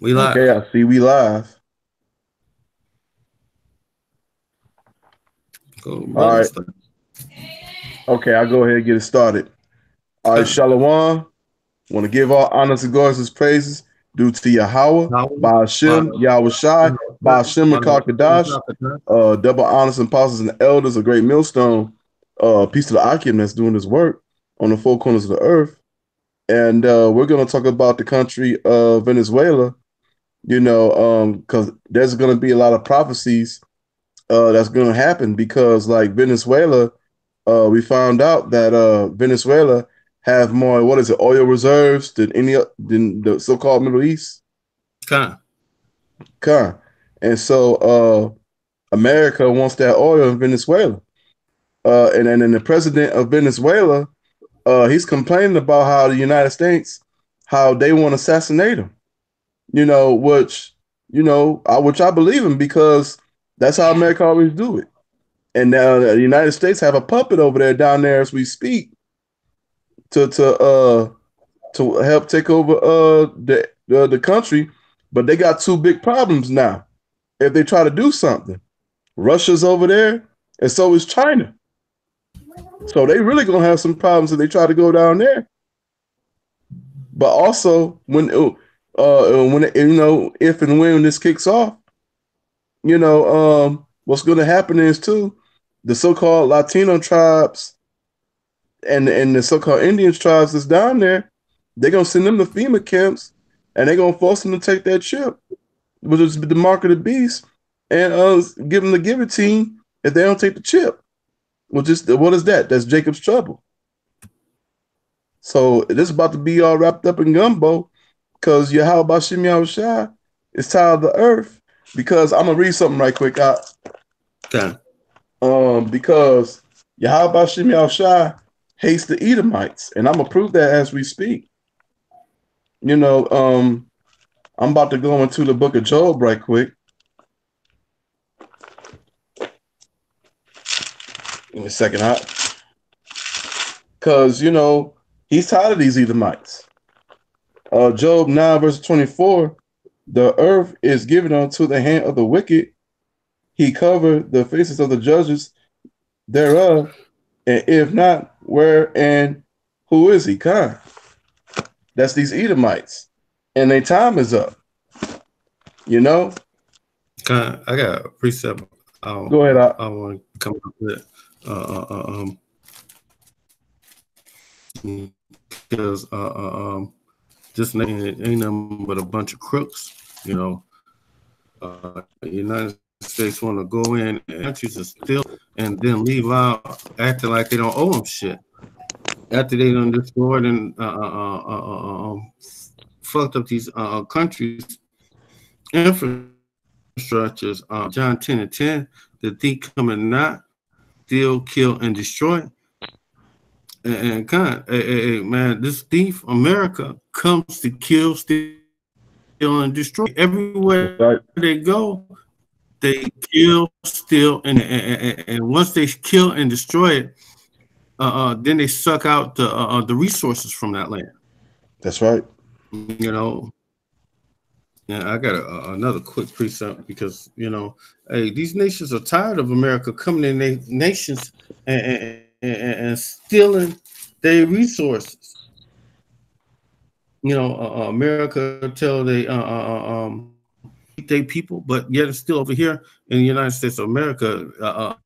We Okay, live. I see we live. Go, All brother. right. Start. Okay, I'll go ahead and get it started. All right, Come. Shalom. Want to give all honors and glories and praises due to Yahweh, Power. Ba'ashem, Bada. Yahweh Shai, Ba'ashem and Kakadash, double honors and apostles and elders, a great millstone, peace to the Akim that's doing this work on the four corners of the earth. And we're going to talk about the country of Venezuela, because there's going to be a lot of prophecies that's going to happen because, like, Venezuela, we found out that Venezuela have more, what is it, oil reserves than the so-called Middle East. Come. Con. And so America wants that oil in Venezuela. And then the president of Venezuela, he's complaining about how the United States, how they want to assassinate him. Which I believe him because that's how America always do it. And now the United States have a puppet over there down there as we speak to to uh to help take over the country, but they got two big problems now. If they try to do something, Russia's over there, and so is China. So they really gonna have some problems if they try to go down there. But also if and when this kicks off, what's going to happen is too the so-called Latino tribes and the so-called Indian tribes that's down there, they're gonna send them to FEMA camps and they're gonna force them to take that chip, which is the mark of the beast, and give them the guillotine if they don't take the chip. Which is what is that? That's Jacob's trouble. So this is about to be all wrapped up in gumbo because Yahweh Bashim Yahushua is tired of the earth. Because I'm gonna read something right quick. Come. Because Yahweh Bashim Yahushua hates the Edomites, and I'm gonna prove that as we speak. I'm about to go into the book of Job right quick. Give me a second, because he's tired of these Edomites. Job 9 verse 24. The earth is given unto the hand of the wicked. He covered the faces of the judges thereof. And if not, where and who is he? Kind. That's these Edomites. And their time is up. Come. I got a precept. Go ahead. I want to come up with. Because this ain't nothing but a bunch of crooks. United States want to go in and countries are still and then leave out acting like they don't owe them shit. After they done destroyed and fucked up these countries' infrastructures. John 10 and 10, the thief coming not, steal, kill, and destroy. And God, man, this thief, America, comes to kill, steal, and destroy. Everywhere Right. they go, they kill, steal, and once they kill and destroy it, then they suck out the resources from that land. That's right. You know, and I got another quick precept because hey, these nations are tired of America coming in their nations and stealing their resources. America tell they they people, but yet it's still over here in the United States of America.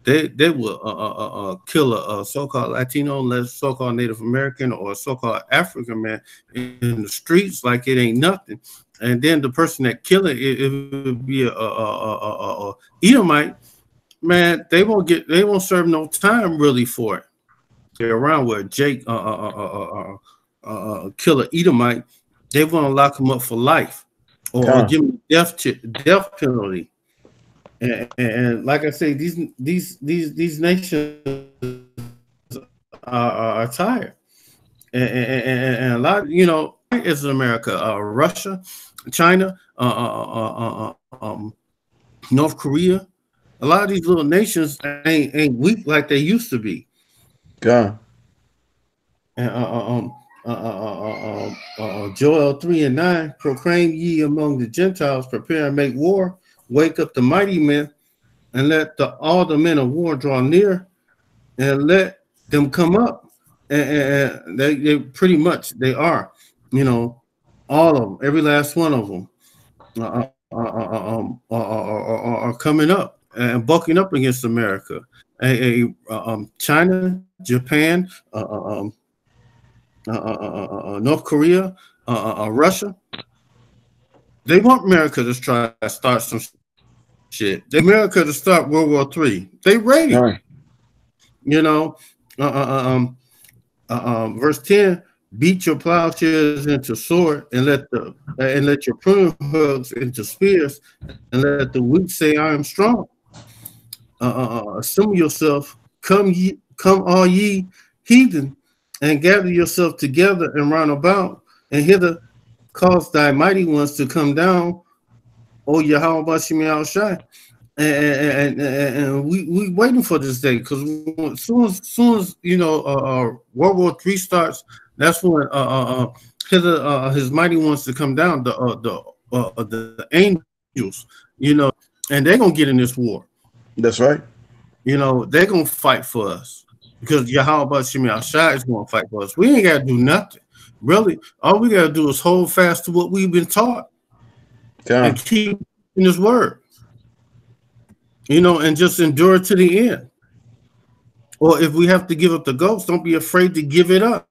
They will kill a so-called Latino, so-called Native American, or so-called African man in the streets like it ain't nothing. And then the person that kill it would be a Edomite man. They won't serve no time really for it. They're around where Jake kill an Edomite, they want to lock him up for life or give him death penalty. And like I say, these nations are tired, and a lot, is America, Russia, China, North Korea. A lot of these little nations ain't weak like they used to be. God. And Joel 3:9, proclaim ye among the Gentiles, prepare and make war, wake up the mighty men, and let all the men of war draw near, and let them come up. And they pretty much, they are, all of them, every last one of them are coming up and bucking up against America. China, Japan, North Korea, Russia. They want America to try to start some shit. They want America to start World War III. They ready. Right. Verse 10: beat your plowshares into sword, and let your pruning hooks into spears, and let the weak say, I am strong. Assemble yourself, come all ye heathen, and gather yourself together and round about, and hither cause thy mighty ones to come down, O Yahweh Shemi Shai. And we waiting for this day, because as soon as World War III starts, that's when hither his mighty ones to come down, the angels, and they're gonna get in this war. That's right. They're gonna fight for us, because Yahweh Shemi Shai is gonna fight for us. We ain't gotta do nothing. Really, all we gotta do is hold fast to what we've been taught and keep in His word, and just endure to the end. Or if we have to give up the ghost, don't be afraid to give it up.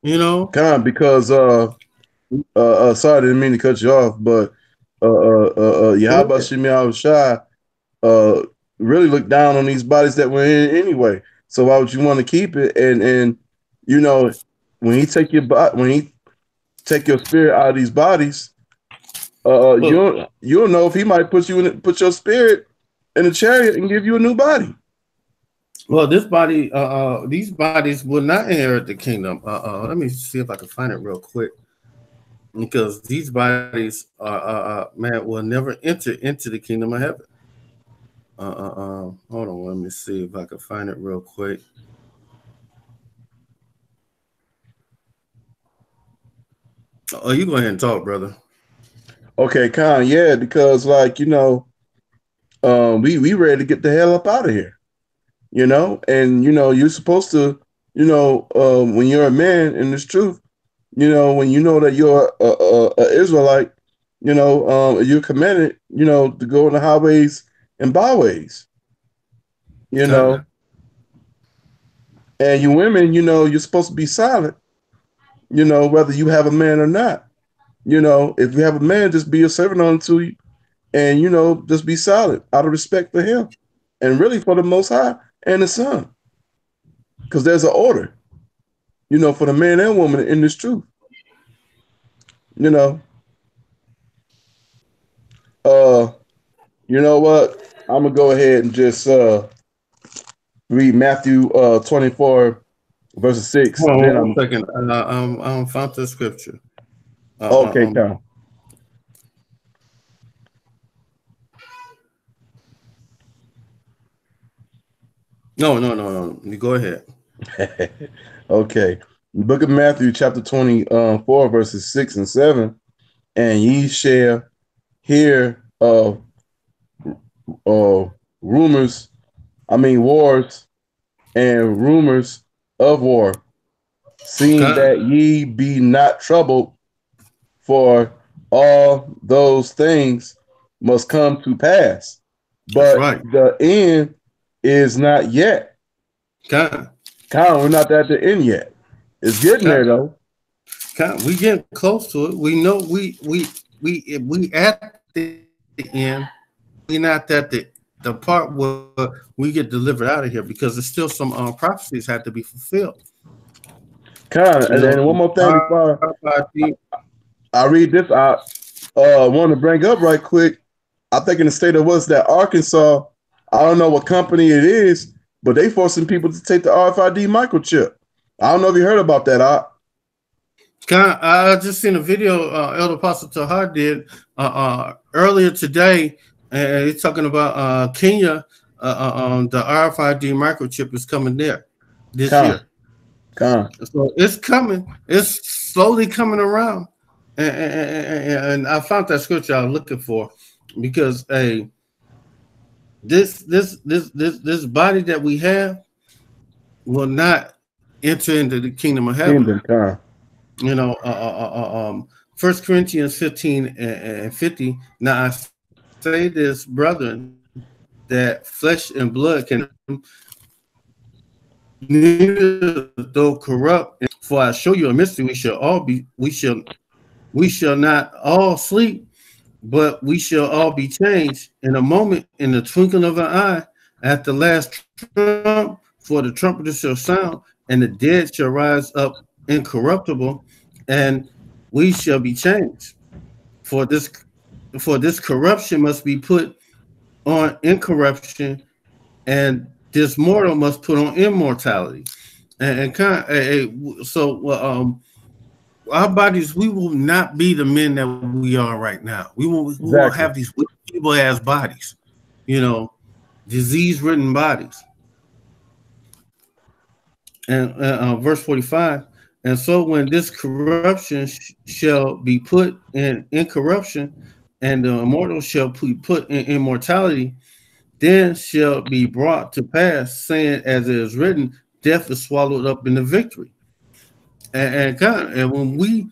Because sorry, I didn't mean to cut you off, but Yahweh Shemi Shai really look down on these bodies that we're in anyway. So why would you want to keep it? And when he take your spirit out of these bodies, you'll know if he might put your spirit in a chariot and give you a new body. Well, these bodies will not inherit the kingdom. Let me see if I can find it real quick, because these bodies will never enter into the kingdom of heaven. Hold on, let me see if I can find it real quick. Oh, you go ahead and talk, brother. Okay, Khan, yeah, because we ready to get the hell up out of here, and you're supposed to, when you're a man in this truth, when you know that you're a Israelite, you're commanded, to go in the highways and byways, and you women, you're supposed to be silent, whether you have a man or not. If you have a man, just be a servant unto you, and just be silent out of respect for him, and really for the Most High and the Son, because there's an order, for the man and woman in this truth. You know what? I'm gonna go ahead and just read Matthew 24 verses 6. Hold on 1 second. I found the scripture. Okay, Tom. No. You go ahead. Okay. The book of Matthew, chapter 24, verses 6 and 7. And ye shall hear of wars and rumors of war, seeing that ye be not troubled, for all those things must come to pass, but the end is not yet. We're not at the end yet. It's getting there though. We getting close to it. We know we at the end. We're not at the part where we get delivered out of here, because there's still some prophecies have to be fulfilled. And then one more thing before I read this, I want to bring up right quick. I think in the state of Arkansas, I don't know what company it is, but they forcing people to take the RFID microchip. I don't know if you heard about that. I just seen a video Elder Apostle Tahar did earlier today, and he's talking about Kenya. The RFID microchip is coming there this year. So it's coming. It's slowly coming around. And I found that scripture I was looking for because this body that we have will not enter into the kingdom of heaven. You know, 1 Corinthians 15 and 50. Now I say this, brethren, that flesh and blood can neither though corrupt. For I show you a mystery: we shall not all sleep, but we shall all be changed in a moment, in the twinkling of an eye, at the last trump. For the trumpeter shall sound, and the dead shall rise up incorruptible, and we shall be changed. For this corruption must be put on incorruption, and this mortal must put on immortality. So our bodies, we will not be the men that we are right now. We will have these evil ass bodies, you know, disease-ridden bodies. And verse 45, and so when this corruption shall be put in incorruption, and the immortal shall be put in immortality, then shall be brought to pass, saying, as it is written, death is swallowed up in the victory. And when we,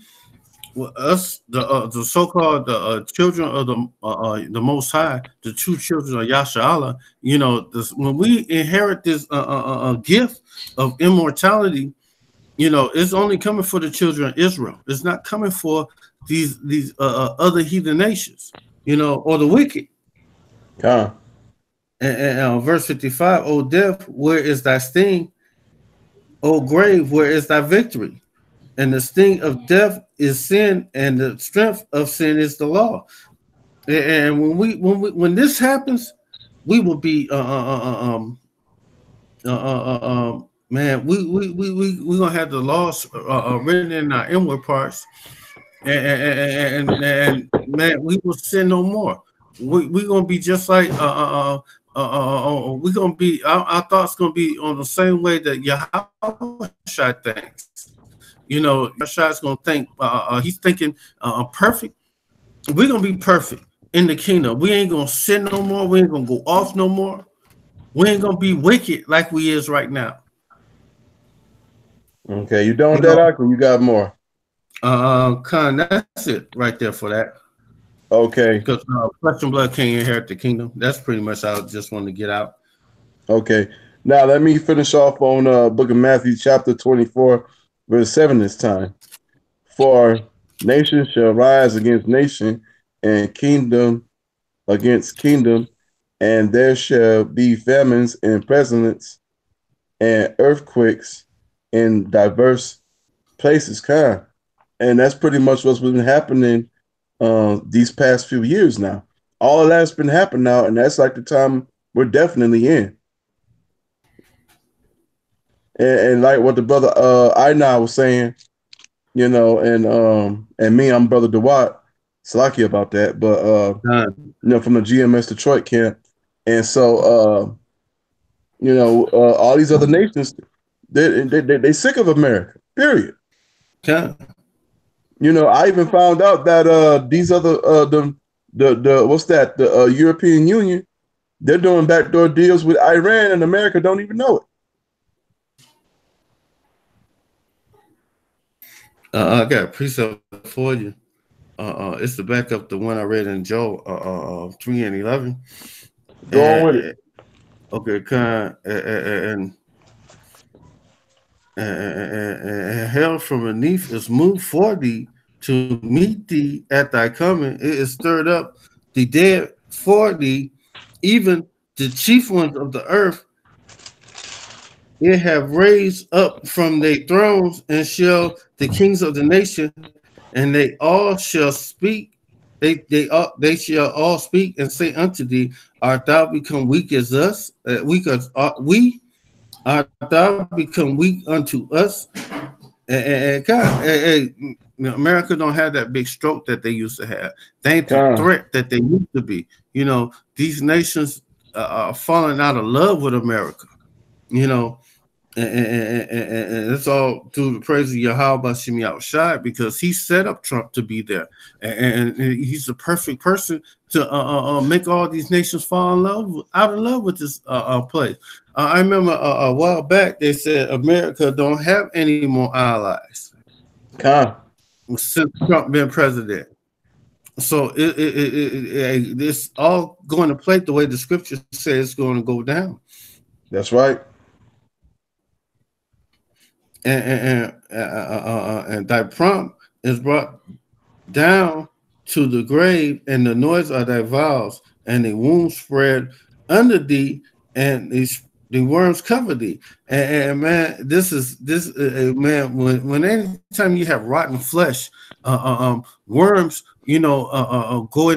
the so-called children of the Most High, the true children of Yasha, you know, when we inherit this gift of immortality, you know, it's only coming for the children of Israel. It's not coming for these other heathen nations, you know, or the wicked. And verse 55, O death, where is thy sting? O grave, where is thy victory? And the sting of death is sin, and the strength of sin is the law. And when this happens, we will be man, we gonna have the laws written in our inward parts, and man, we will sin no more. We gonna be just like we gonna be our thoughts gonna be on the same way that Yahweh thinks. You know, Yahweh's gonna think he's thinking perfect. We're gonna be perfect in the kingdom. We ain't gonna sin no more. We ain't gonna go off no more. We ain't gonna be wicked like we is right now. Okay, you done with that, Akron? You got more? That's it right there for that. Okay. Because flesh and blood can't inherit the kingdom. That's pretty much I just wanted to get out. Okay. Now let me finish off on Book of Matthew, chapter 24, verse 7 this time. For nation shall rise against nation, and kingdom against kingdom, and there shall be famines and pestilence and earthquakes in diverse places. And that's pretty much what's been happening these past few years now. All of that's been happening now, and that's like the time we're definitely in. And like what the brother Aina was saying, you know, and me, I'm brother DeWatt, Salaki about that, but you know, from the GMS Detroit camp. And so you know, all these other nations, they sick of America, period. You know, I even found out that these other the what's that, the European Union, they're doing backdoor deals with Iran, and America don't even know it. I got a precept for you. It's the backup, the one I read in Joel 3 and 11. Go on with it. Okay, and hell from beneath is moved for thee to meet thee at thy coming. It is stirred up the dead for thee, even the chief ones of the earth. It have raised up from their thrones, and shall the kings of the nation, and they all shall speak. They shall all speak and say unto thee, art thou become weak as us? Art thou become weak unto us? And God, America don't have that big stroke that they used to have. They ain't the threat that they used to be. You know, these nations are falling out of love with America. You know, And it's all through the praise of Yahweh Shemi Yahushai, because he set up Trump to be there, and he's the perfect person to make all these nations fall in love, out of love with this place. I remember a while back they said America don't have any more allies since Trump been president. So it's all going to play the way the scripture says it's going to go down. That's right. And thy prompt is brought down to the grave, and the noise of thy vows, and the wounds spread under thee, and the worms cover thee. And man, this man. When anytime you have rotten flesh, worms, go in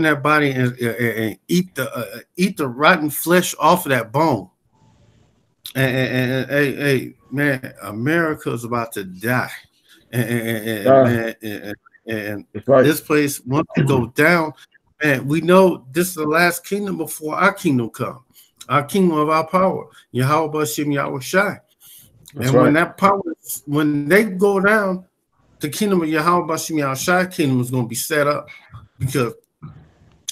that body and eat the rotten flesh off of that bone. And hey, man, America is about to die, and right. This place wants to go down. And we know this is the last kingdom before our kingdom comes, our kingdom of our power, Yahweh Shemi Yahushai. And right. When that power, when they go down, the kingdom of Yahweh Shemi Yahushai kingdom is going to be set up, because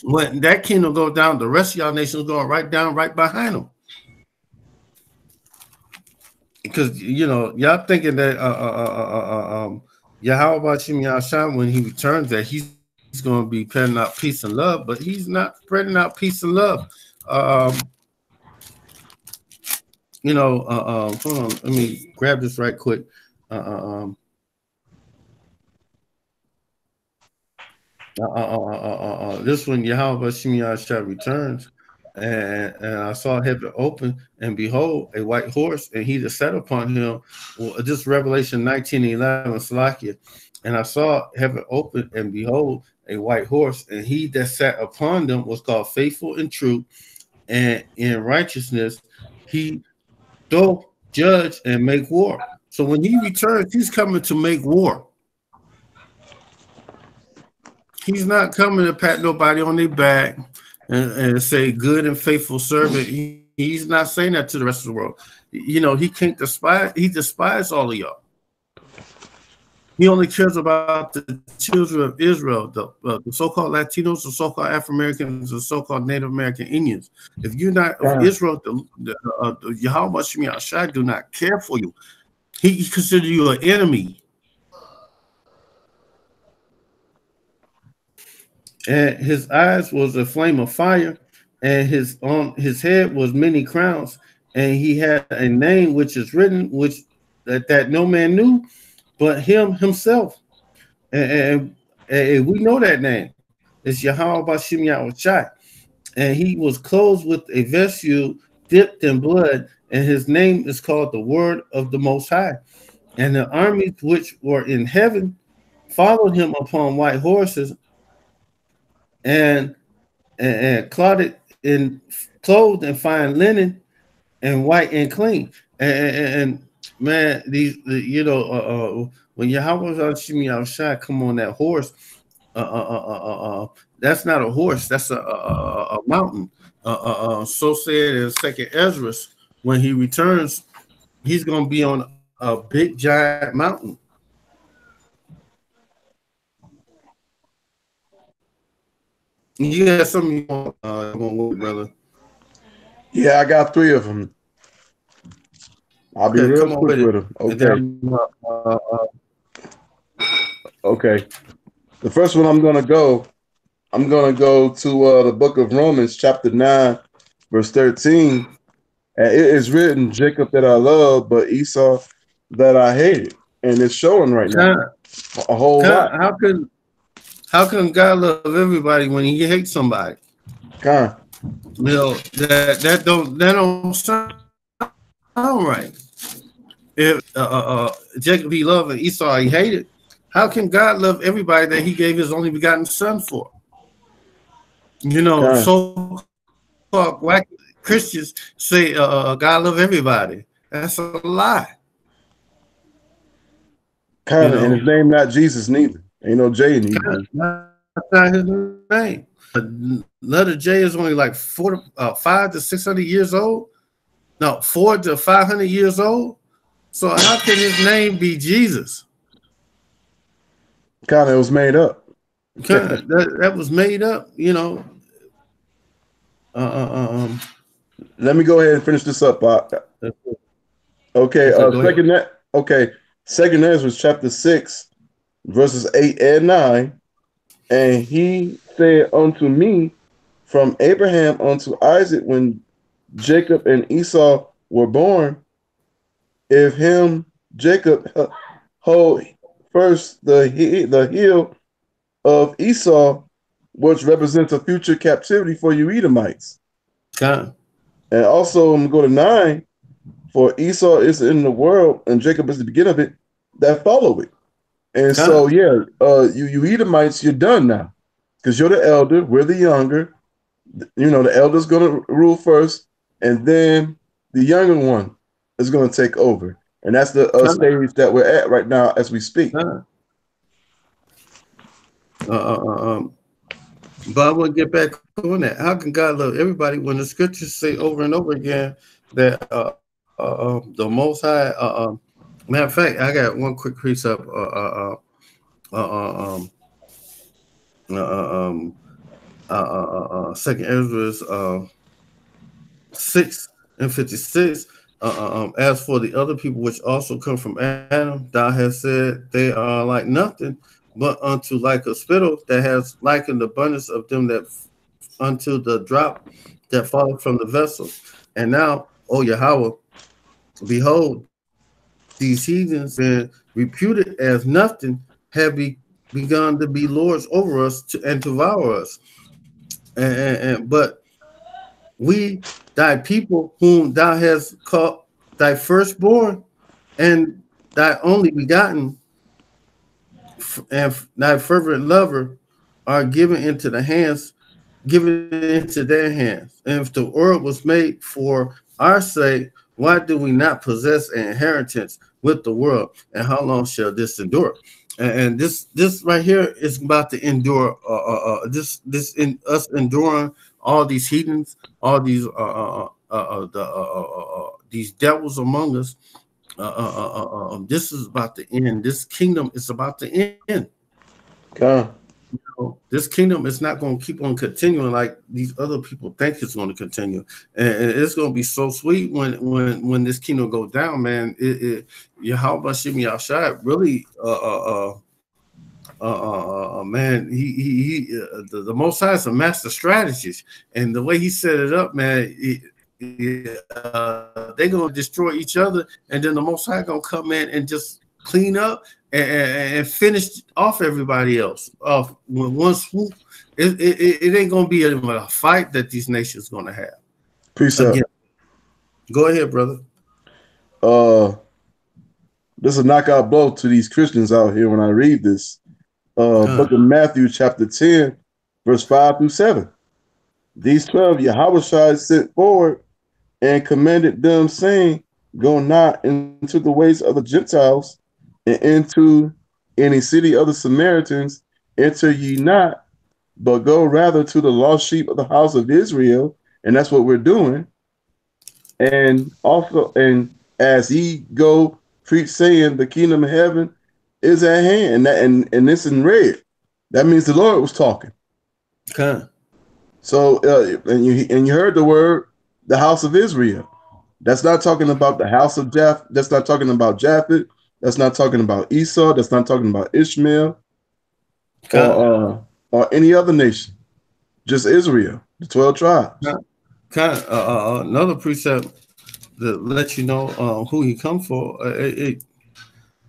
when that kingdom goes down, the rest of y'all nations going right down right behind them. Because y'all thinking that Yahweh Shemi Yahushai, when he returns, that he's going to be spreading out peace and love, but he's not spreading out peace and love. Hold on, let me grab this right quick. This one, Yahweh Shemi Yahushai returns. And I saw heaven open, and behold, a white horse, and he that sat upon him. Well, this Revelation 19:11, Salakia. And I saw heaven open, and behold, a white horse, and he that sat upon them was called Faithful and True, and in righteousness he doth judge and make war. So when he returns, he's coming to make war. He's not coming to pat nobody on their back and say good and faithful servant. He's not saying that to the rest of the world. He can't despise. He despises all of y'all. He only cares about the children of Israel, the so-called Latinos, the so-called Afro-Americans, the so-called Native American Indians. If you're not of Israel, the Yahweh Shemi Yahushai do not care for you. He considers you an enemy. And his eyes was a flame of fire, and his head was many crowns, and he had a name which is written, which that no man knew but him himself. And we know that name. It's Yahweh Shemi Yahushai. And he was clothed with a vesture dipped in blood, and his name is called the Word of the Most High. And the armies which were in heaven followed him upon white horses, and clothed in fine linen, and white and clean. And man, when Yahweh Shemi Yahushai come on that horse, that's not a horse, that's a mountain. So said in 2nd Ezra, when he returns, he's going to be on a big giant mountain. You got something you want, brother? Yeah, I got 3 of them. I'll be real quick with them. Okay. The first one I'm gonna go to the book of Romans, chapter 9, verse 13. And it is written, Jacob that I love, but Esau that I hated. And it's showing right now a whole lot. How can God love everybody when he hates somebody? That don't sound right. If Jacob he loved and Esau he hated, how can God love everybody that he gave his only begotten son for? So white Christians say God love everybody. That's a lie. And his name not Jesus neither. Ain't no J in Hebrew. That's not his name. The letter J is only like 500 to 600 years old. No, 400 to 500 years old. So how can his name be Jesus? Kind of, it was made up. That was made up, you know. Let me go ahead and finish this up. Okay, Second Ezra chapter 6, verses 8 and 9. And he said unto me, from Abraham unto Isaac, when Jacob and Esau were born, if him Jacob hold first the hill of Esau, which represents a future captivity for you Edomites. God. And also, I'm going to go to 9. For Esau is in the world, and Jacob is the beginning of it, that follow it. And God. So, yeah, you Edomites, you're done now, because you're the elder, we're the younger. You know, the elder's going to rule first, and then the younger one is going to take over. And that's the stage that we're at right now as we speak. But I want to get back on that. How can God love everybody when the scriptures say over and over again that the Most High? Matter of fact, I got one quick precept. Second Ezra 6:56. As for the other people which also come from Adam, thou hast said they are like nothing, but unto like a spittle that has likened the abundance of them that unto the drop that falleth from the vessel. And now, O Yahweh, behold, these heathens been reputed as nothing, have begun to be lords over us and to devour us. But we, thy people, whom thou hast called thy firstborn and thy only begotten, and thy fervent lover, are given into their hands. And if the world was made for our sake, why do we not possess an inheritance with the world? And how long shall this endure? And this right here is about to endure. This in us enduring all these heathens, all these these devils among us. This is about to end. This kingdom is about to end. God. You know, this kingdom is not going to keep on continuing like these other people think it's going to continue, and it's going to be so sweet when this kingdom goes down, man. Yahweh Shimi Yashai really, man, the Most High is a master strategist, and the way he set it up, man, they're going to destroy each other, and then the Most High going to come in and just clean up and finish off everybody else off with one swoop. It ain't going to be a fight that these nations going to have. Peace out. Go ahead, brother. This is a knockout blow to these Christians out here when I read this. Book of Matthew, chapter 10, verse 5 through 7. These 12 Yahweh sent forward and commanded them, saying, go not into the ways of the Gentiles, and into any city of the Samaritans enter ye not, but go rather to the lost sheep of the house of Israel. And that's what we're doing. And also, and as ye go preach, saying the kingdom of heaven is at hand. And this in red. That means the Lord was talking. Okay. So and you heard the word, the house of Israel. That's not talking about the house of Japheth. That's not talking about Japheth. That's not talking about Esau. That's not talking about Ishmael, or any other nation. Just Israel, the 12 tribes. Another precept that lets you know who he come for.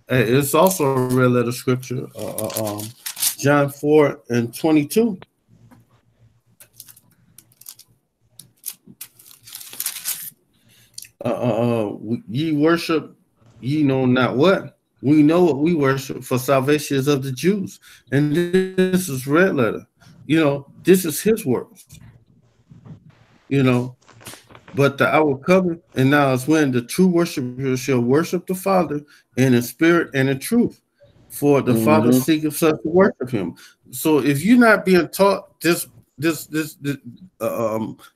It's also a red letter scripture. John 4:22. Ye worship, ye know not what. We know what we worship, for salvation is of the Jews. And this is red letter. You know, this is his words. You know, but the hour coming, and now is when the true worshipers shall worship the Father in spirit and in truth. For the Father seeketh such to worship him. So if you're not being taught the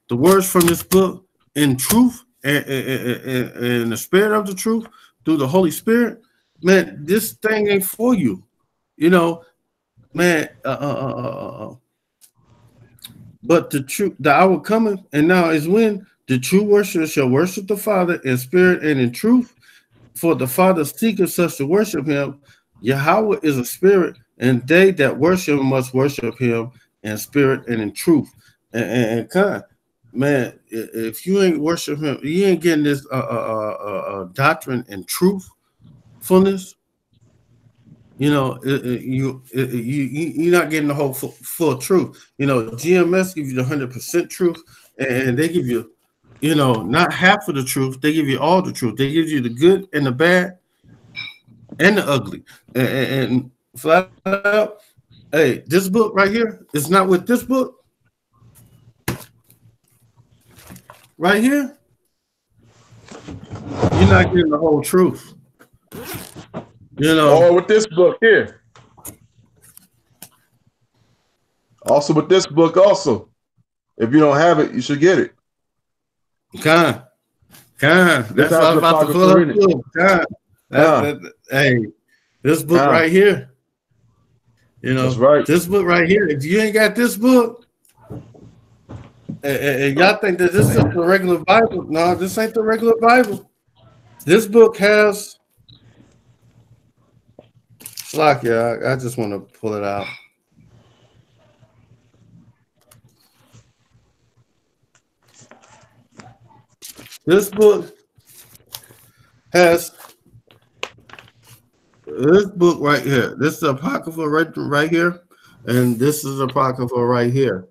words from this book in truth, and the spirit of the truth, through the Holy Spirit, man, this thing ain't for you. You know, man. But the hour cometh, and now is when the true worshiper shall worship the Father in spirit and in truth. For the Father seeketh such to worship him. Yahweh is a spirit, and they that worship him must worship him in spirit and in truth. And kind, man, if you ain't worship him, you ain't getting this doctrine and truthfulness. You know, you're not getting the whole full truth. You know, GMS gives you the 100% truth, and they give you, you know, not half of the truth. They give you all the truth. They give you the good and the bad and the ugly. And flat out, hey, this book right here is not with this book. Right here, you're not getting the whole truth. You know, or with this book here. Also with this book, also, if you don't have it, you should get it. Kind. That's what I was about to pull up. Hey, this book right here. You know, that's right. This book right here. If you ain't got this book, and y'all think that this is the regular Bible, no, this ain't the regular Bible. This book has. Slakia, I just want to pull it out. This book has this book right here. This is Apocrypha right here, and this is Apocrypha right here.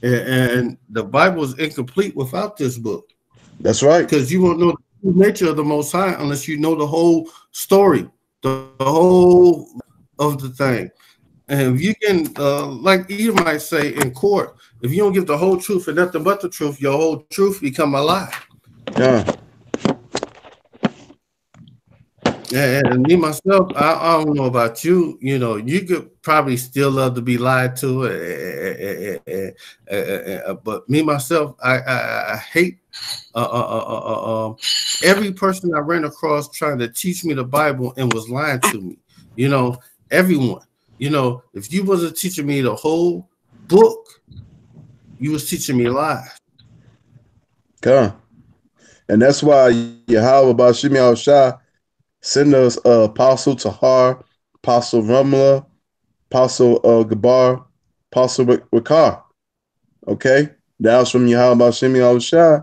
And the Bible is incomplete without this book. That's right. Because you won't know the nature of the Most High unless you know the whole story. The whole of the thing. And if you can, like you might say in court, if you don't give the whole truth and nothing but the truth, your whole truth become a lie. Yeah. And me myself, I don't know about you. You know, you could probably still love to be lied to, but me myself, I hate every person I ran across trying to teach me the Bible and was lying to me. You know, everyone. You know, if you wasn't teaching me the whole book, you was teaching me lies. Come, and that's why Yahweh Bashimi Al-Shah send us Apostle Tahar, Apostle Ramla, Apostle Gabar, Apostle Rikar. Okay, that was from Yahweh Bashimi Al-Shah.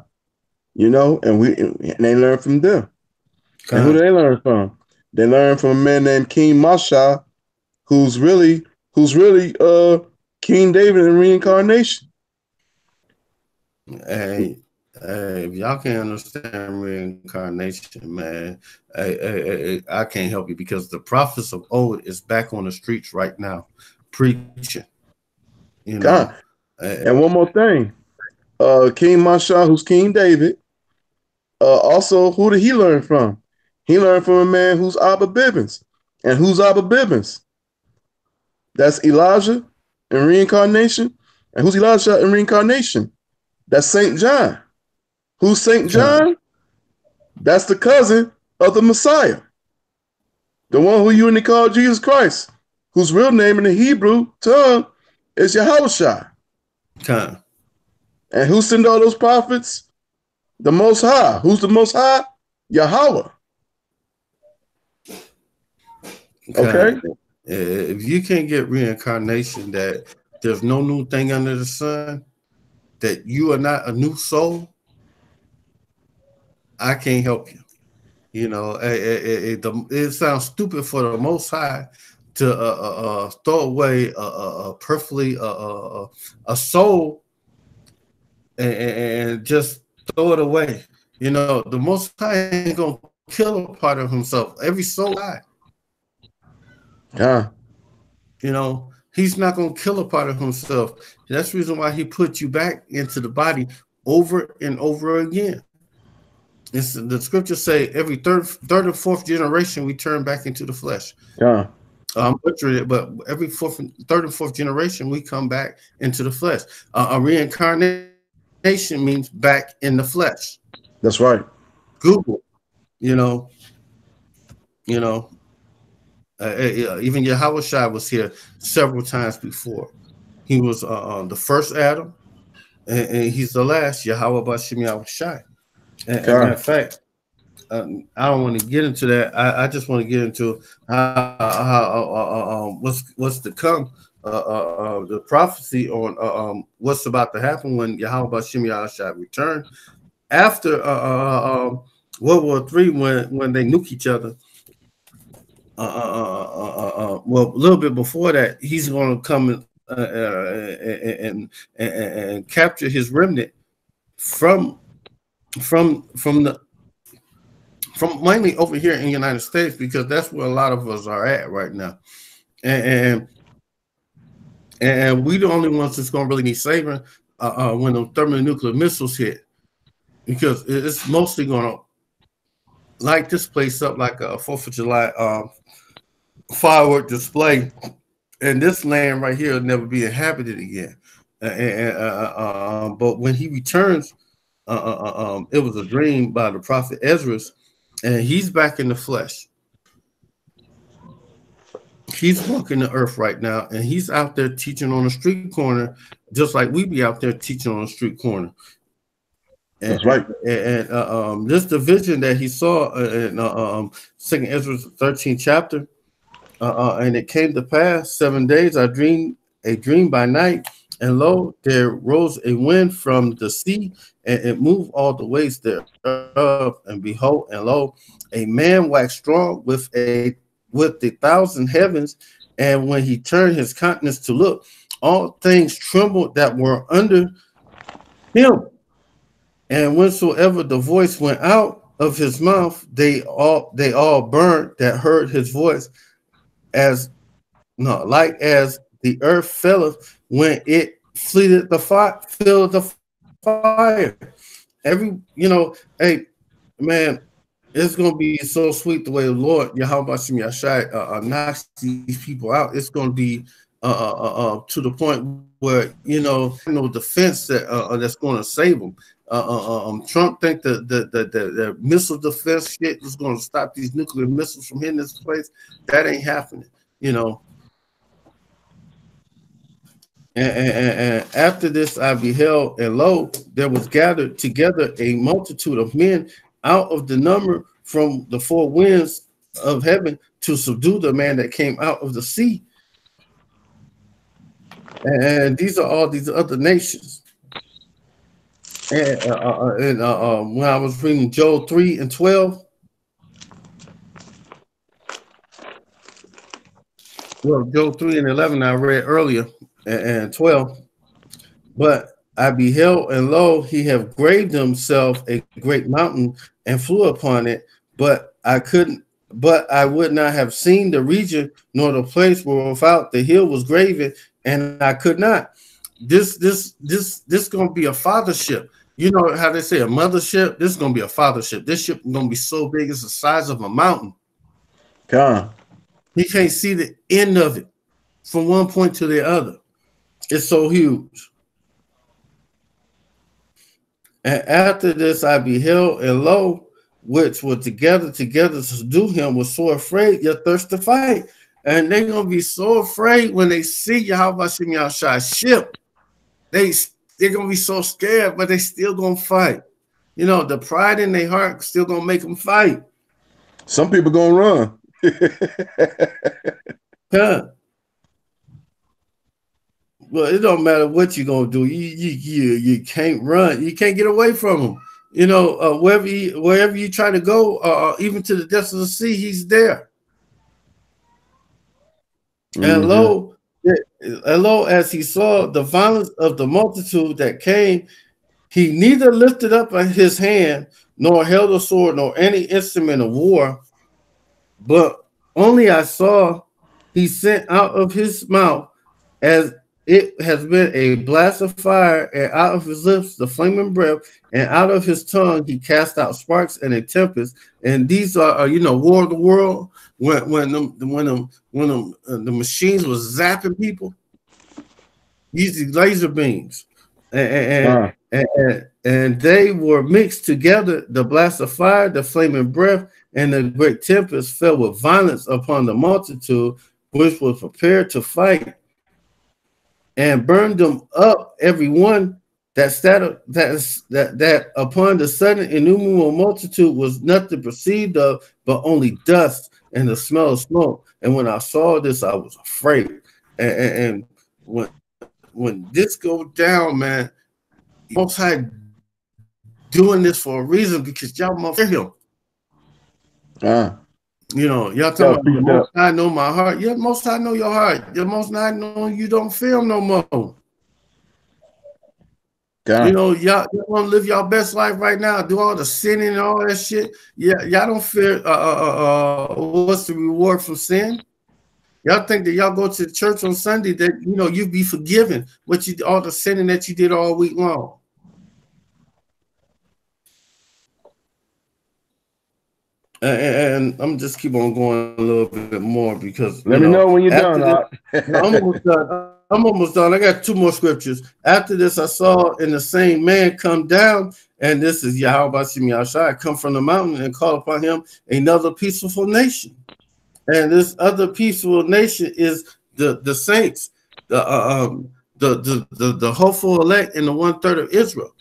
You know, and they learn from them. Okay. And who do they learn from? They learn from a man named King Masha, who's really King David in reincarnation. Hey, if y'all can't understand reincarnation, man, I can't help you, because the prophets of old is back on the streets right now preaching. You know, and one more thing, King Masha, who's King David. Also, who did he learn from? He learned from a man who's Abba Bibbins. And who's Abba Bibbins? That's Elijah in reincarnation. And who's Elijah in reincarnation? That's St. John. Who's St. John? That's the cousin of the Messiah. The one who you and they call Jesus Christ, whose real name in the Hebrew tongue is Yahushua. And who sent all those prophets? The Most High. Who's the Most High? Yahweh. Okay? If you can't get reincarnation, that there's no new thing under the sun, that you are not a new soul, I can't help you. You know, it sounds stupid for the Most High to throw away perfectly a soul and just throw it away. You know, the Most High ain't gonna kill a part of himself. Every soul died. Yeah. You know, he's not gonna kill a part of himself. That's the reason why he put you back into the body over and over again. It's, the scriptures say every third and fourth generation we turn back into the flesh. Yeah. I'm butchering it, but every third and fourth generation we come back into the flesh. A reincarnation means back in the flesh. That's right. Google, you know, You know, even Yahushua was here several times before. He was the first Adam, and he's the last Yahweh Bashim Yahushua. And matter of fact, I don't want to get into that. I just want to get into how what's to come, the prophecy on what's about to happen when Yahweh Bashim Yahushua return after World War III, when they nuke each other. Well, a little bit before that, he's going to come and capture his remnant from mainly over here in the United States, because that's where a lot of us are at right now, and we the only ones that's going to really need saving when the thermonuclear missiles hit, because it's mostly going to light this place up like a 4th of July firework display, and this land right here will never be inhabited again. But when he returns, it was a dream by the prophet Ezra, and he's back in the flesh. He's walking the earth right now, and he's out there teaching on the street corner, just like we be out there teaching on the street corner. That's right. And this division that he saw in 2nd Ezra 13th chapter, and it came to pass 7 days I dreamed a dream by night, and lo, there rose a wind from the sea, and it moved all the ways thereof. And behold, and lo, a man waxed strong with the 1,000 heavens. And when he turned his countenance to look, all things trembled that were under him. And whensoever the voice went out of his mouth, they all burned that heard his voice, like as the earth felleth when it filled the fire. Hey man, it's gonna be so sweet the way the Lord Yahweh Shai knocks these people out. It's gonna be to the point where no defense that's going to save them. Trump think the missile defense shit is going to stop these nuclear missiles from hitting this place. That ain't happening, And after this I beheld, and lo, there was gathered together a multitude of men out of the number from the 4 winds of heaven to subdue the man that came out of the sea. And these are all these other nations. And when I was reading Joel 3:12, well, Joel 3:11 I read earlier, and 12. But I beheld, and lo, he have graved himself a great mountain and flew upon it, but I would not have seen the region nor the place where without the hill was graven, and I could not. This gonna be a fathership. You know how they say a mothership? This is gonna be a fathership. This ship is gonna be so big it's the size of a mountain. God. He can't see the end of it from one point to the other. It's so huge. And after this I beheld, and lo, which were together to subdue him, was so afraid, yet thirst to fight. And they're gonna be so afraid when they see Yahweh Shem Yahshua's ship. They're gonna be so scared, but they still gonna fight. The pride in their heart still gonna make them fight. Some people gonna run. Huh. Well, it don't matter what you're gonna do. You can't run. You can't get away from him. Wherever you try to go, even to the depths of the sea, he's there. Mm-hmm. And lo, as he saw the violence of the multitude that came, he neither lifted up his hand, nor held a sword, nor any instrument of war, but only I saw he sent out of his mouth, as it has been a blast of fire, and out of his lips the flaming breath, and out of his tongue he cast out sparks and a tempest. And these are, War of the World, when the machines was zapping people, these laser beams, and And they were mixed together. The blast of fire, the flaming breath, and the great tempest fell with violence upon the multitude, which was prepared to fight, and burned them up, every one that upon the sudden innumerable multitude was nothing perceived of, but only dust and the smell of smoke. And when I saw this, I was afraid. And when this goes down, man, Most High doing this for a reason, because y'all must fear him. You know, y'all talking about the Most High know my heart. Yeah, Most High know your heart. The Most High know you don't fear him no more. You know, y'all want to live y'all best life right now, do all the sinning and all that shit. Yeah, y'all don't fear what's the reward from sin. Y'all think that y'all go to the church on Sunday that, you know, you be forgiven all the sinning that you did all week long. And I'm just keep on going a little bit more because let me know when you're done. I'm almost done. I got 2 more scriptures. After this, I saw in the same man come down, and this is Yahweh Bashim Yahshai, come from the mountain and call upon him another peaceful nation. And this other peaceful nation is the saints, the hopeful elect, and the 1/3 of Israel.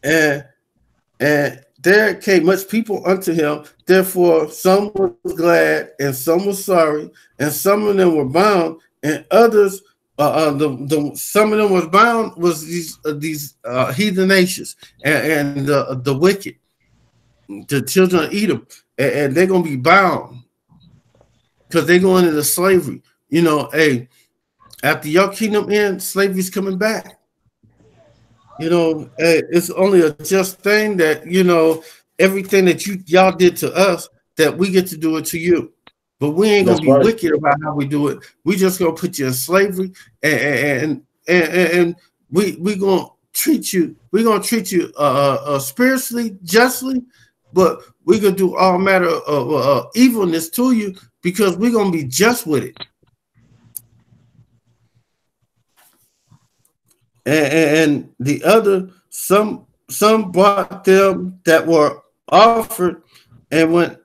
And there came much people unto him. Therefore, some was glad, and some was sorry, and some of them were bound, and others, some of them was bound was these heathen nations and the wicked, the children of Edom, and they're gonna be bound because they're going into slavery. You know, hey, after your kingdom ends, slavery's coming back. You know, it's only a just thing that, you know, everything that y'all did to us, that we get to do it to you. But we ain't gonna be wicked about how we do it. We just gonna put you in slavery, and we gonna treat you. We're gonna treat you spiritually, justly, but we gonna do all matter of evilness to you because we're gonna be just with it. And the other, some brought them that were offered, and went,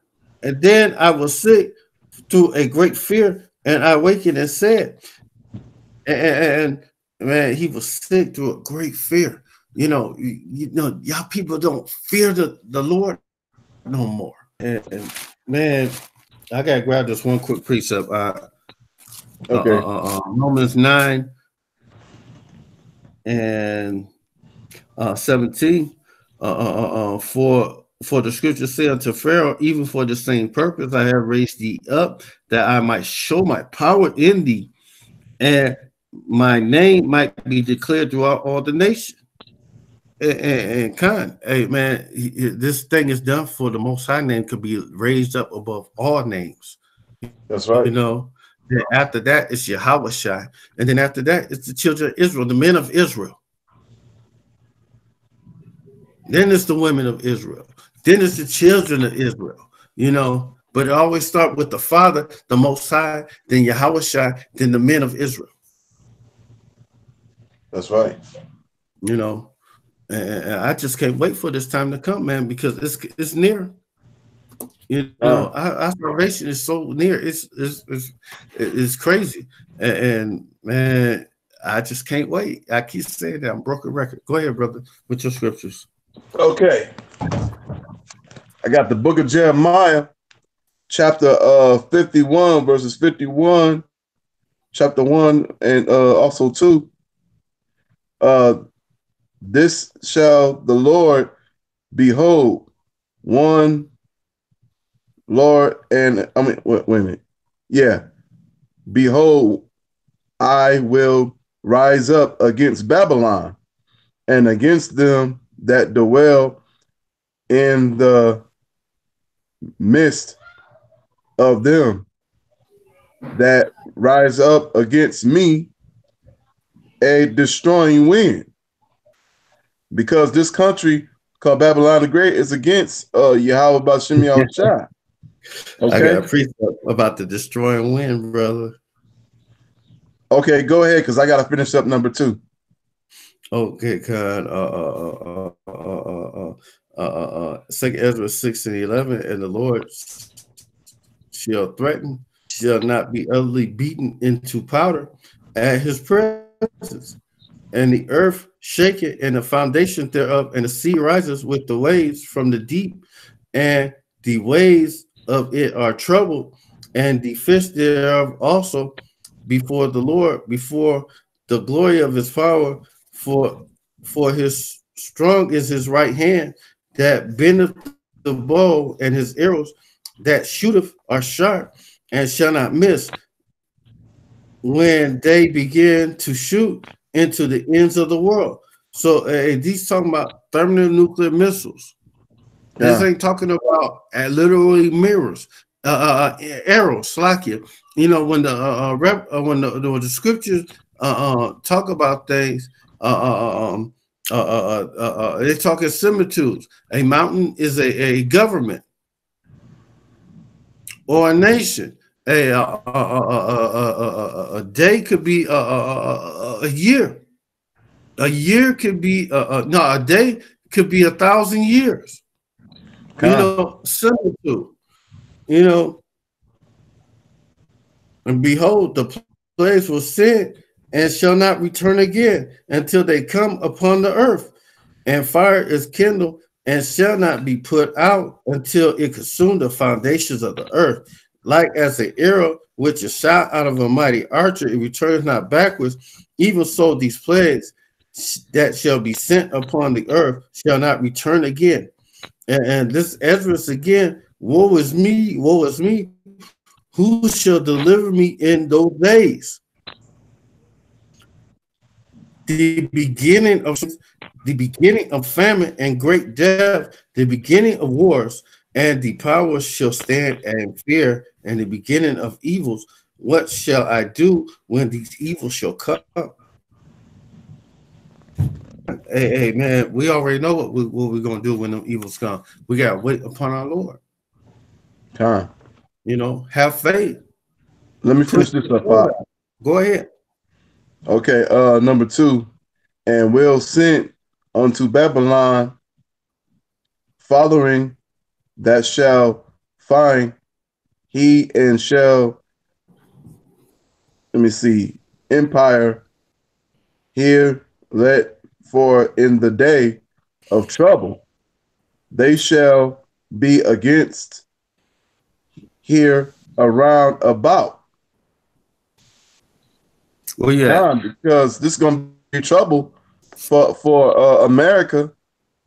and then I was sick through a great fear, and I awakened and said, and man, he was sick through a great fear. You know, y'all people don't fear the Lord no more. And man, I gotta grab this one quick precept. Okay. Romans 9 and 17. For the scripture say unto Pharaoh, even for the same purpose I have raised thee up, that I might show my power in thee, and my name might be declared throughout all the nation. And hey man, this thing is done for the Most High name could be raised up above all names. That's right. You know, then after that it's Yahweh Shai, and then after that it's the children of Israel, the men of Israel. Then it's the women of Israel. Then it's the children of Israel, you know, but it always starts with the Father, the Most High, then Yahweh Shai, then the men of Israel. That's right. You know, and I just can't wait for this time to come, man, because it's near. You know, our salvation is so near. It's crazy. And man, I just can't wait. I keep saying that. I'm broken record. Go ahead, brother, with your scriptures. Okay. I got the book of Jeremiah, chapter 51, verses 51, chapter 1, and also 2. This shall the Lord behold, one Lord, and I mean, wait a minute. Yeah. Behold, I will rise up against Babylon and against them that dwell in the midst of them that rise up against me, a destroying wind. Because this country called Babylon the Great is against Yahweh Bashim Yahushua. Okay. I got a precept about the destroying wind, brother. Okay, go ahead, because I got to finish up number 2. Okay, Khan. 2 Ezra 6:11, and the Lord shall threaten, shall not be utterly beaten into powder at his presence. And the earth shaketh, and the foundation thereof, and the sea rises with the waves from the deep, and the waves of it are troubled, and the fish thereof also before the Lord, before the glory of his power, for his strong is his right hand, that bendeth the bow, and his arrows that shooteth are sharp, and shall not miss when they begin to shoot into the ends of the world. So these talking about thermonuclear missiles. This ain't talking about literally mirrors, arrows. Slakia. You know, when the scriptures talk about things, they're talking similitudes. A mountain is a government or a nation. A day could be a year. A year could be a day could be 1,000 years. You know, similitude. You know, and behold, the plagues will send and shall not return again until they come upon the earth. And fire is kindled and shall not be put out until it consume the foundations of the earth. Like as an arrow which is shot out of a mighty archer, it returns not backwards. Even so, these plagues that shall be sent upon the earth shall not return again. And this Ezra again, woe is me, who shall deliver me in those days? The beginning of famine and great death, the beginning of wars, and the powers shall stand and fear, and the beginning of evils. What shall I do when these evils shall come? Hey, man, we already know what we're going to do when the evils come. We got to wait upon our Lord. You know, have faith. Let me finish this up. Go ahead. Okay, number 2. And will sent unto Babylon following that shall find he and shall, empire here let, for in the day of trouble they shall be against here around about. Well, yeah, because this is going to be trouble for America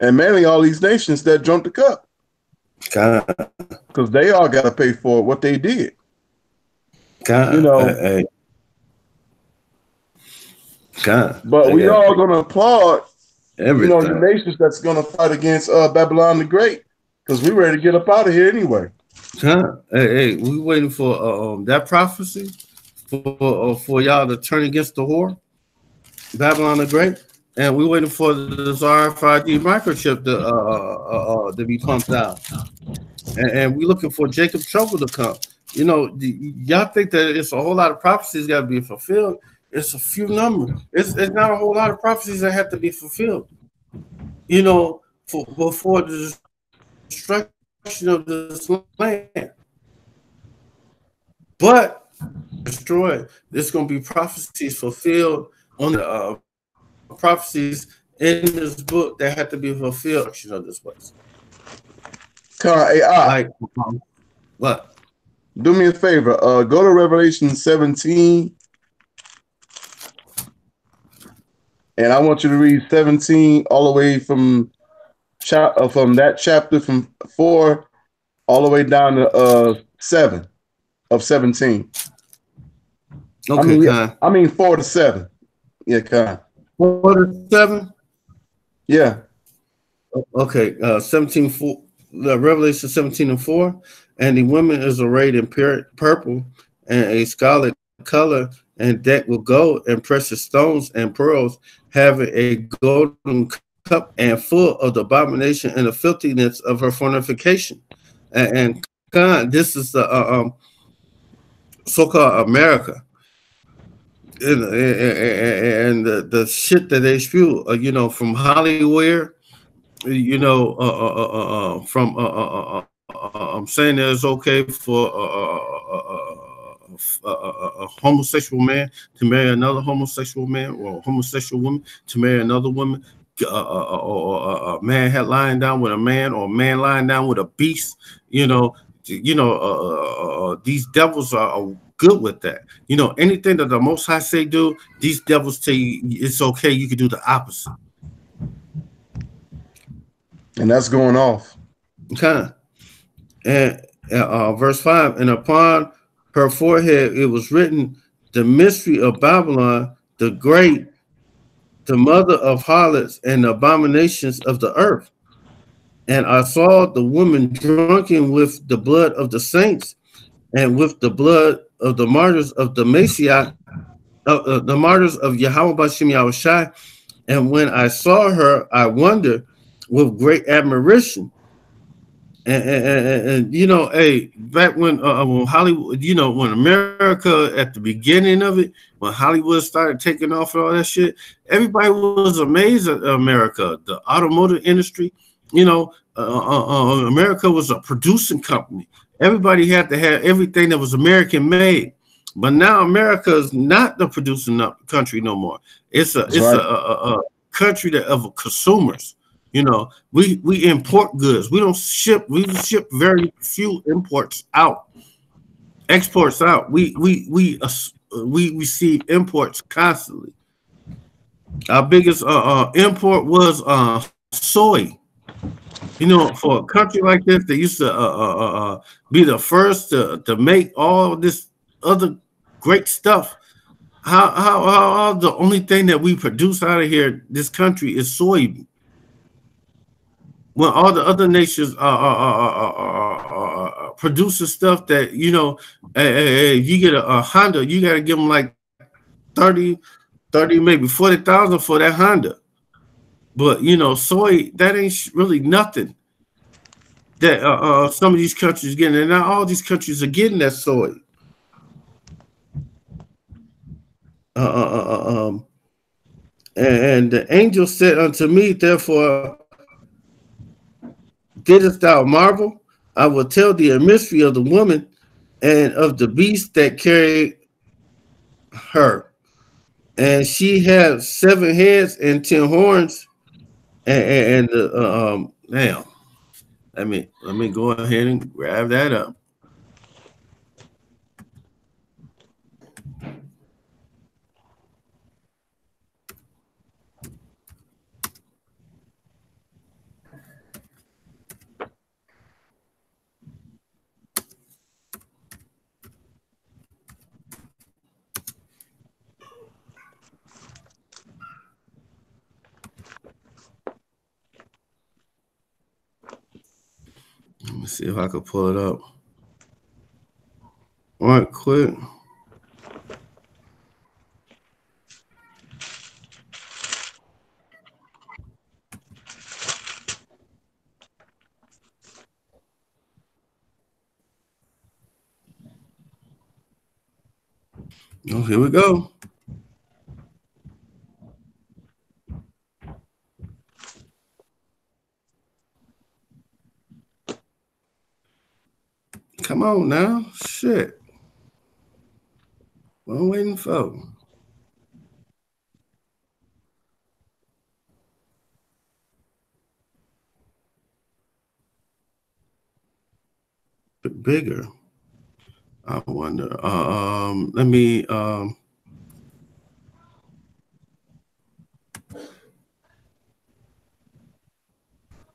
and mainly all these nations that jumped the cup. Because they all got to pay for what they did. You know, but we all going to applaud, you know, the nations that's going to fight against Babylon the Great, because we ready to get up out of here anyway. We waiting for that prophecy for y'all to turn against the whore, Babylon the Great, and we waiting for this RFID microchip to be pumped out, and we looking for Jacob's trouble to come. You know, y'all think that it's a whole lot of prophecies got to be fulfilled. It's a few numbers. It's not a whole lot of prophecies that have to be fulfilled. You know, before the destruction of this land, but destroyed. There's going to be prophecies fulfilled on the prophecies in this book that have to be fulfilled. You know this place. Like, what? Do me a favor. Go to Revelation 17, and I want you to read 17 all the way from that chapter from 4 all the way down to 7 of 17. Okay, I mean 4 to 7. Yeah, Khan. 4 to 7. Yeah. Okay. 17:4. Revelation 17:4. And the woman is arrayed in purple and a scarlet color, and decked with gold and precious stones and pearls, having a golden cup and full of the abomination and the filthiness of her fornication. And God, this is the so-called America. and the shit that they spew, from Hollywood, from I'm saying that it's okay for a homosexual man to marry another homosexual man, or a homosexual woman to marry another woman, or a man had lying down with a man, or a man lying down with a beast. These devils are good with that. Anything that the Most High say do, these devils tell you it's okay. You can do the opposite. And that's going off. Okay. And verse 5, and upon her forehead it was written, the mystery of Babylon, the great, the mother of harlots and the abominations of the earth. And I saw the woman drunken with the blood of the saints and with the blood of the martyrs of the Messiah, the martyrs of Yahweh B'Shem Yahushai. And when I saw her, I wondered with great admiration. And hey, back when Hollywood, when America at the beginning of it, when Hollywood started taking off and all that shit, everybody was amazed at America. The automotive industry, America was a producing company. Everybody had to have everything that was American made. But now America is not the producing country no more. It's a country of consumers. We import goods. We don't ship. We ship very few imports out. Exports out. We receive imports constantly. Our biggest import was soy. For a country like this, they used to be the first to make all this other great stuff. How the only thing that we produce out of here, this country, is soybean. When all the other nations producing stuff that you get a Honda, you got to give them like 30, maybe 40,000 for that Honda. But soy, that ain't really nothing that some of these countries getting, and not all these countries are getting that soy. And the angel said unto me, therefore, didst thou marvel? I will tell thee a mystery of the woman and of the beast that carried her. And she had 7 heads and 10 horns. And now, let me go ahead and grab that up. Let me see if I can pull it up. All right, quick. Oh, here we go. Come on now. Shit. What I'm waiting for. Bit bigger. I wonder. Let me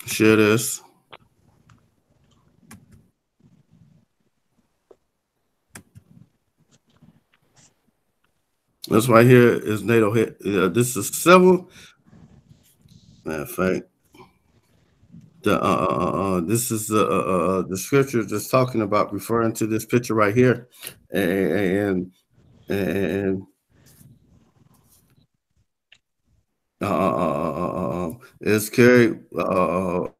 share this. This right here is NATO hit. This is 7. Matter of fact, this is the scripture just talking about, referring to this picture right here, and it's carried the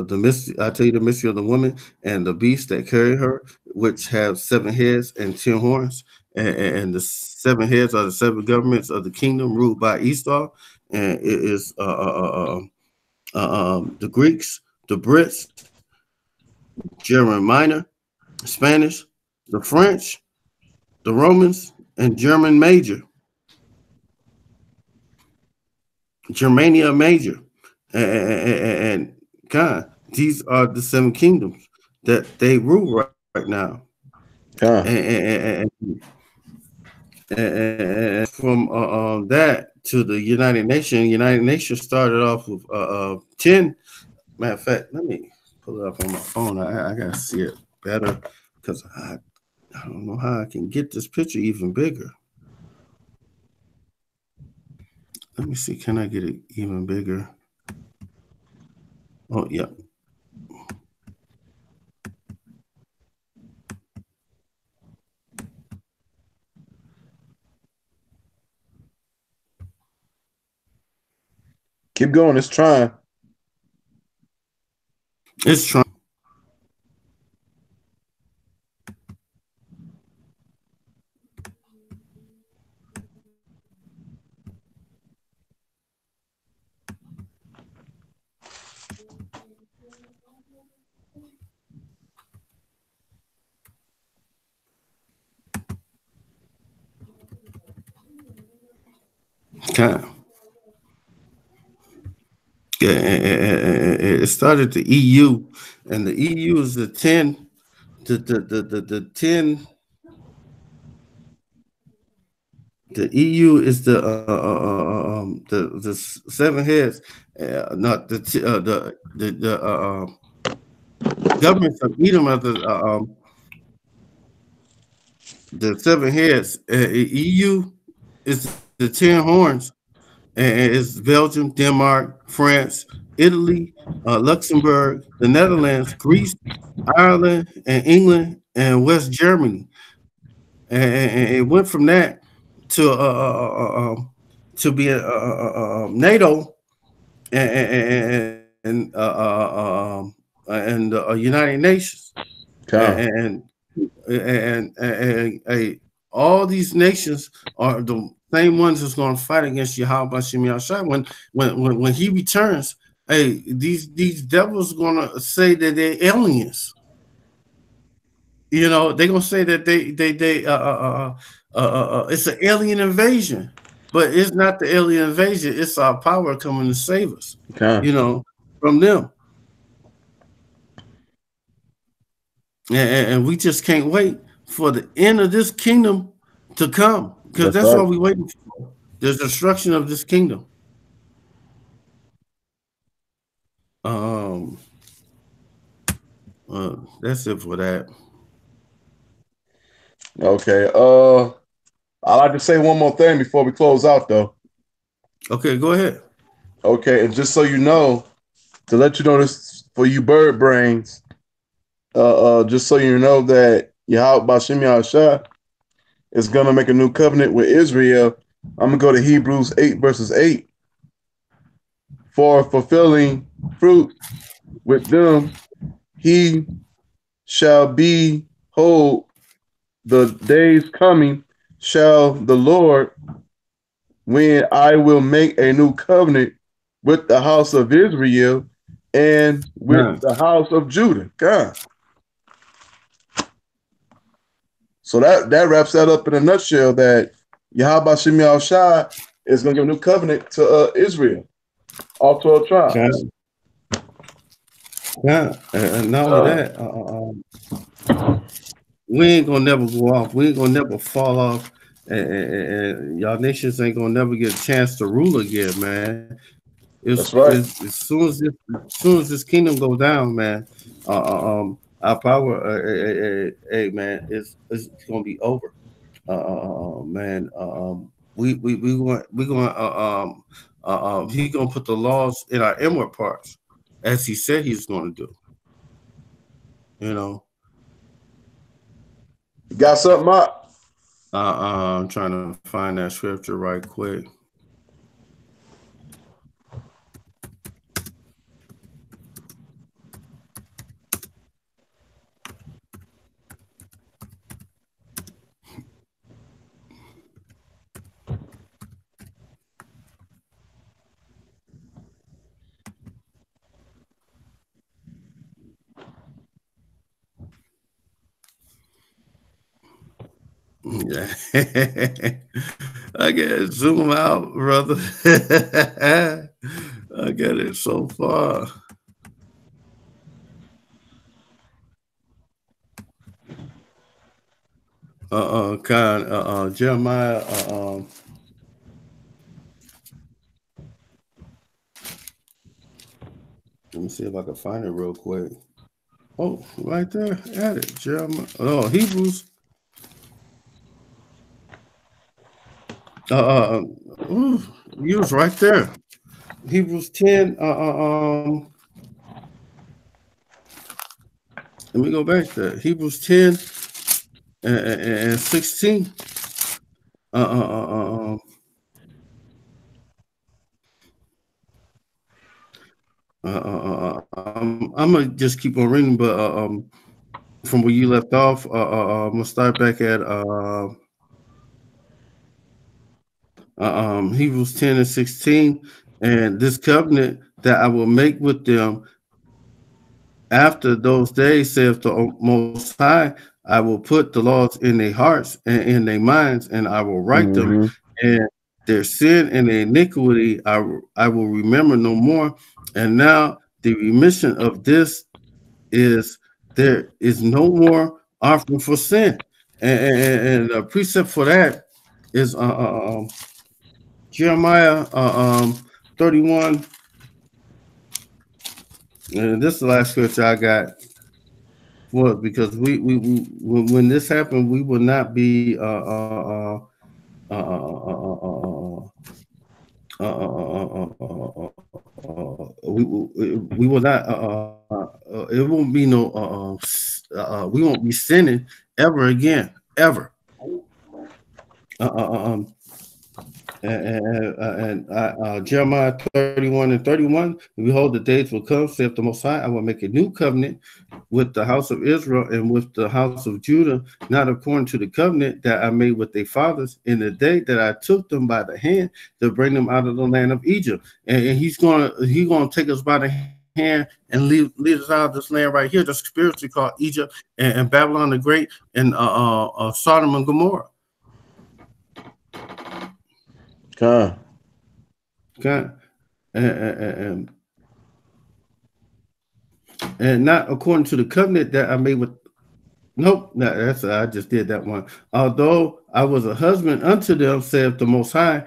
mystery. I tell you the mystery of the woman and the beast that carry her, which have 7 heads and 10 horns. and the seven heads are the seven governments of the kingdom ruled by Esau, and it is the Greeks, the Brits, German Minor, Spanish, the French, the Romans, and German Major, Germania Major, and God. These are the seven kingdoms that they rule right now. And from that to the United Nations started off with 10. Matter of fact, let me pull it up on my phone. I gotta see it better because I don't know how I can get this picture even bigger. Let me see. Can I get it even bigger? Oh, yeah. Keep going. It's trying. It's trying. Kind of. Yeah, it started the EU, and the EU is the 10, the 10. The EU is the seven heads, not the governments of Edom are the seven heads. EU is the 10 horns, and it's Belgium, Denmark, France, Italy, Luxembourg, the Netherlands, Greece, Ireland, and England, and West Germany. And it went from that to be NATO and United Nations, and all these nations are the same ones that's going to fight against Yahweh Shem Yahshua. When he returns, hey, these devils going to say that they're aliens. You know, they're gonna say that it's an alien invasion, but it's not the alien invasion. It's our power coming to save us. You know, from them, and we just can't wait for the end of this kingdom to come, because that's all we're waiting for. The destruction of this kingdom. That's it for that. Okay. I'd like to say one more thing before we close out, though. Okay, go ahead. Okay, and just so you know, to let you know this for you bird brains, just so you know that Yahweh Bashem Yahshua is gonna make a new covenant with Israel. I'm gonna go to Hebrews 8 verses 8. For fulfilling fruit with them, he shall be whole. The days coming shall the Lord, when I will make a new covenant with the house of Israel and with the house of Judah. God. So that wraps that up in a nutshell, that Yahweh Shem Yahushua is going to give a new covenant to Israel, all 12 tribes. Yeah, and not only that, we ain't gonna never go off. We ain't gonna never fall off, and y'all nations ain't gonna never get a chance to rule again, man. That's right. As soon as this kingdom goes down, man, our power, hey, man, it's gonna be over, man. We going he's gonna put the laws in our inward parts, as he said he's going to do. You know. You got something up? I'm trying to find that scripture right quick. Yeah. I gotta zoom out, brother. I got it so far. Jeremiah. Let me see if I can find it real quick. Oh, right there, at it, Jeremiah. Oh, Hebrews. Uh, ooh, you was right there. Hebrews 10. Let me go back there. Hebrews 10 and 16. Uh, uh, uh, uh, um, I'm gonna just keep on reading, but from where you left off, I'm gonna start back at Hebrews 10 and 16, and this covenant that I will make with them after those days, saith the Most High, I will put the laws in their hearts and in their minds, and I will write them, and their sin and their iniquity I will remember no more. And now the remission of this is there is no more offering for sin. And the precept for that is Jeremiah 31. And this is the last scripture I got. Well, because we when this happened, we will not be we will not it won't be no we won't be sinning ever again, ever. Jeremiah 31 and 31, behold, the days will come, saith the Most High, I will make a new covenant with the house of Israel and with the house of Judah, not according to the covenant that I made with their fathers in the day that I took them by the hand to bring them out of the land of Egypt. And he's gonna take us by the hand and lead us out of this land right here, the spiritually called Egypt and Babylon the Great and Sodom and Gomorrah. Okay. And not according to the covenant that I made with. Nope, that's I just did that one. Although I was a husband unto them, saith the Most High.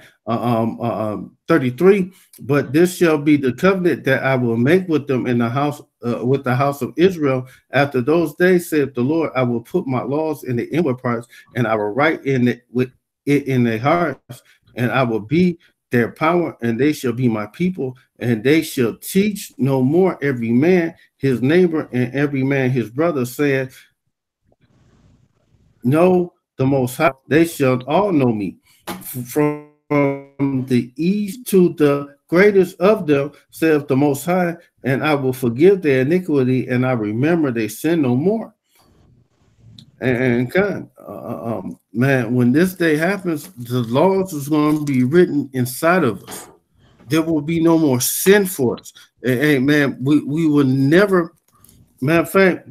33. But this shall be the covenant that I will make with them in the house, with the house of Israel. After those days, saith the Lord, I will put my laws in the inward parts, and I will write in it with it in their hearts, and I will be their power, and they shall be my people, and they shall teach no more every man his neighbor and every man his brother, saying, know the Most High. They shall all know me, from the east to the greatest of them, saith the Most High, and I will forgive their iniquity, and I remember they sin no more. And God, man, when this day happens, the laws is going to be written inside of us. There will be no more sin for us. Hey, man, we will never. Matter of fact,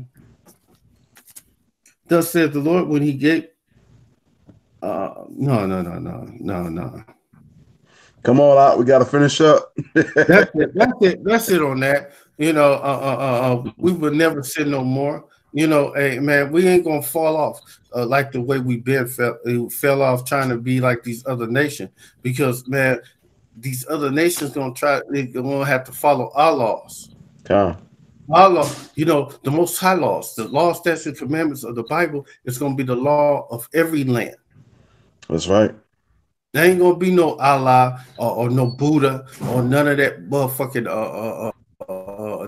thus said the Lord when He gave. No. Come on out. We got to finish up. That's it. That's it on that. You know, we will never sin no more. You know, hey man, we ain't gonna fall off like the way we been fell off trying to be like these other nations, because man, these other nations they're gonna have to follow our laws. Our law, you know, the Most High laws, the law, statutes, and commandments of the Bible is gonna be the law of every land. That's right. There ain't gonna be no Allah or no Buddha or none of that motherfucking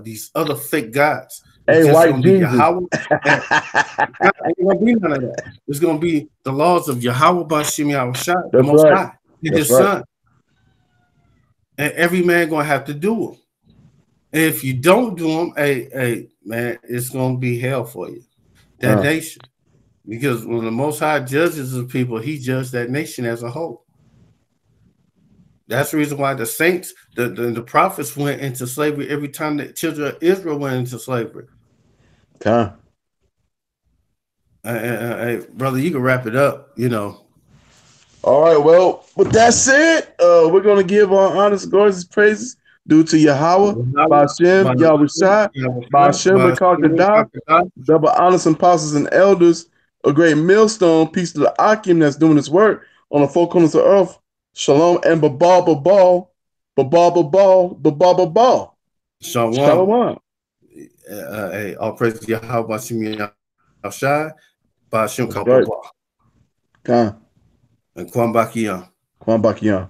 these other fake gods. Hey, white Jesus. Yahweh. Ain't gonna be none of that. It's gonna be the laws of Yahweh Bashim Yahushua, the Most High, His Son. And every man gonna have to do them. And if you don't do them, hey man, it's gonna be hell for you. That nation. Because when the Most High judges the people, He judges that nation as a whole. That's the reason why the saints, the prophets went into slavery every time the children of Israel went into slavery. Okay. Hey, brother, you can wrap it up. You know. All right, well, with that said, we're gonna give our honest gorgeous praises due to Yahweh, Bashem, Yahushua, Bashem, Rekakadah, double honest apostles and elders, a great millstone, peace to the Akim that's doing his work on the four corners of the earth. Shalom and babal, babal, babal, babal, babal, babal. Shalom. Hey, all praise to Yahweh, Bashem, Yahushua, Bashem, Kabbalah. Khan. And Kwambakiyan. Kwambakiyan.